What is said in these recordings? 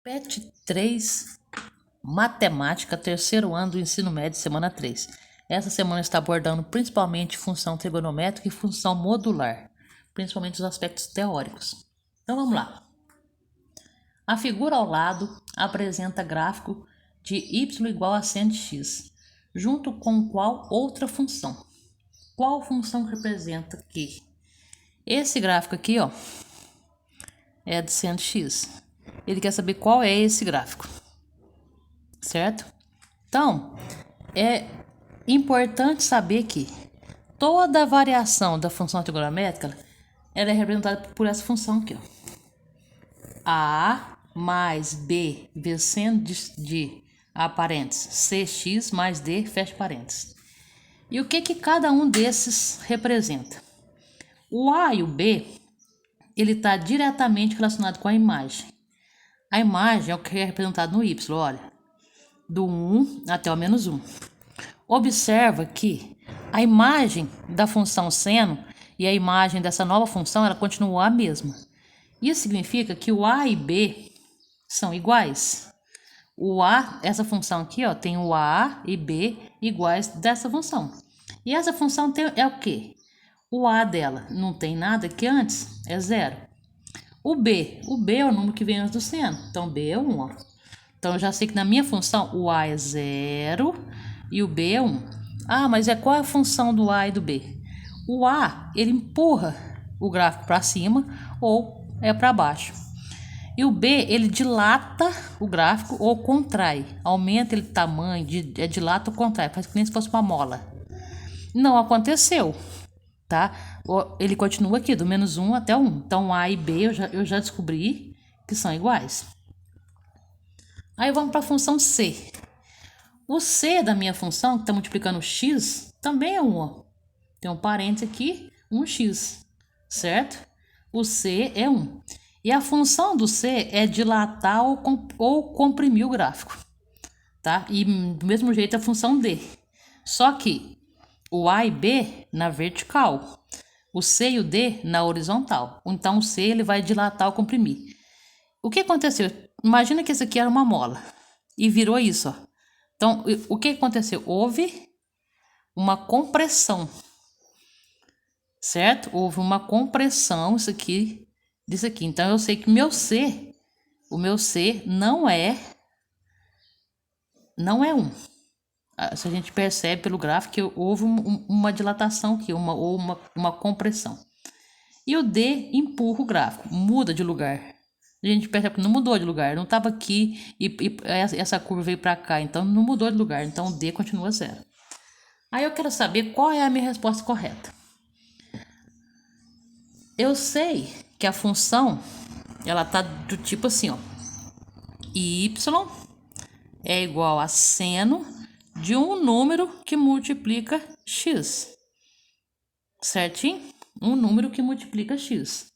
PET 3, Matemática, terceiro ano do ensino médio, semana 3. Essa semana está abordando principalmente função trigonométrica e função modular, principalmente os aspectos teóricos. Então vamos lá. A figura ao lado apresenta gráfico de y igual a seno de x, junto com qual outra função? Qual função representa aqui? Esse gráfico aqui, ó, é de seno de x. Ele quer saber qual é esse gráfico, certo? Então, é importante saber que toda variação da função trigonométrica ela é representada por essa função aqui, ó. A mais B vezes seno de A parênteses CX mais D fecha parênteses. E o que cada um desses representa? O A e o B, ele está diretamente relacionado com a imagem. A imagem é o que é representado no Y, olha, do 1 até o menos 1. Observa que a imagem da função seno e a imagem dessa nova função, ela continua a mesma. Isso significa que o A e B são iguais. O A, essa função aqui, ó, tem o A e B iguais dessa função. E essa função é o quê? O A dela não tem nada que antes é zero. O B é o número que vem antes do seno. Então, B é 1, ó. Então, eu já sei que na minha função o A é 0 e o B é 1. Ah, mas qual é a função do A e do B? O A, ele empurra o gráfico para cima ou para baixo. E o B, ele dilata o gráfico ou contrai. Aumenta ele tamanho, dilata ou contrai. Faz que nem se fosse uma mola. Não aconteceu, tá? Ele continua aqui, do menos 1 até 1. Então, A e B eu já descobri que são iguais. Aí vamos para a função C. O C da minha função, que está multiplicando x, também é 1. Ó. Tem um parênteses aqui, 1x, certo? O C é 1. E a função do C é dilatar ou comprimir o gráfico, tá? E do mesmo jeito a função D. Só que o A e B na vertical, o C e o D na horizontal. Então o C ele vai dilatar ou comprimir. O que aconteceu? Imagina que esse aqui era uma mola e virou isso, ó. Então, o que aconteceu? Houve uma compressão, certo? Houve uma compressão disso aqui. Então, eu sei que o meu C não é 1. Se a gente percebe pelo gráfico que houve uma dilatação aqui, ou uma compressão. E o D empurra o gráfico, muda de lugar. A gente percebe que não mudou de lugar, não estava aqui e essa curva veio para cá, então não mudou de lugar, então o D continua 0. Aí eu quero saber qual é a minha resposta correta. Eu sei que a função, ela tá do tipo assim, ó, y é igual a seno de um número que multiplica x, certinho? Um número que multiplica x.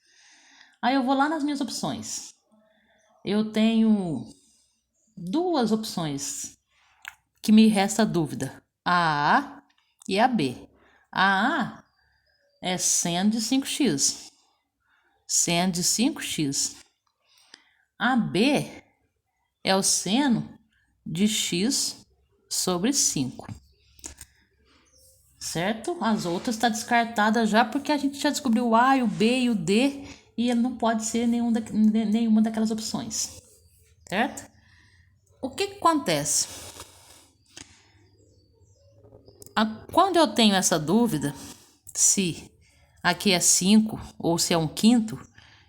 Aí eu vou lá nas minhas opções. Eu tenho duas opções que me resta dúvida. A A e a B. A A é seno de 5x. Seno de 5x. A B é o seno de x sobre 5. Certo? As outras estão descartadas já porque a gente já descobriu o A, o B e o D e ele não pode ser nenhuma daquelas opções. Certo? O que acontece? Quando eu tenho essa dúvida, se aqui é 5 ou se é 1/5,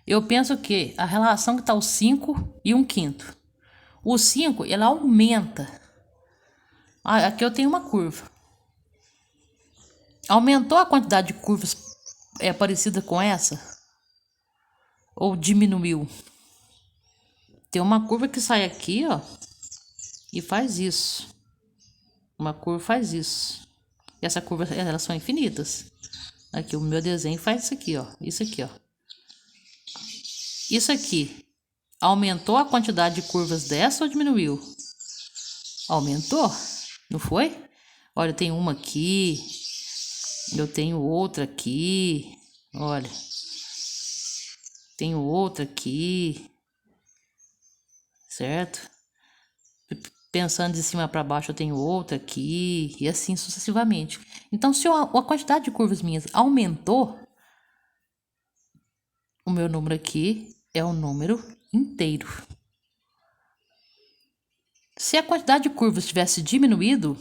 eu penso que a relação que está o 5 e 1/5. O 5, ele aumenta. Aqui eu tenho uma curva. Aumentou a quantidade de curvas parecida com essa? Ou diminuiu? Tem uma curva que sai aqui, ó, e faz isso. Uma curva faz isso. E essa curva, elas são infinitas. Aqui, o meu desenho faz isso aqui, ó. Isso aqui, ó. Isso aqui aumentou a quantidade de curvas dessa ou diminuiu? Aumentou, não foi? Olha, tem uma aqui. Eu tenho outra aqui. Olha. Tenho outra aqui. certo? Pensando de cima para baixo, eu tenho outra aqui, e assim sucessivamente. Então, se a quantidade de curvas minhas aumentou, o meu número aqui é um número inteiro. Se a quantidade de curvas tivesse diminuído,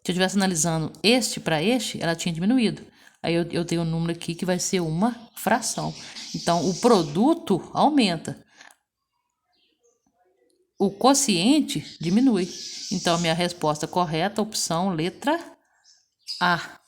se eu estivesse analisando este para este, ela tinha diminuído. Aí eu tenho um número aqui que vai ser uma fração. Então, o produto aumenta. O quociente diminui. Então, minha resposta correta, opção letra A.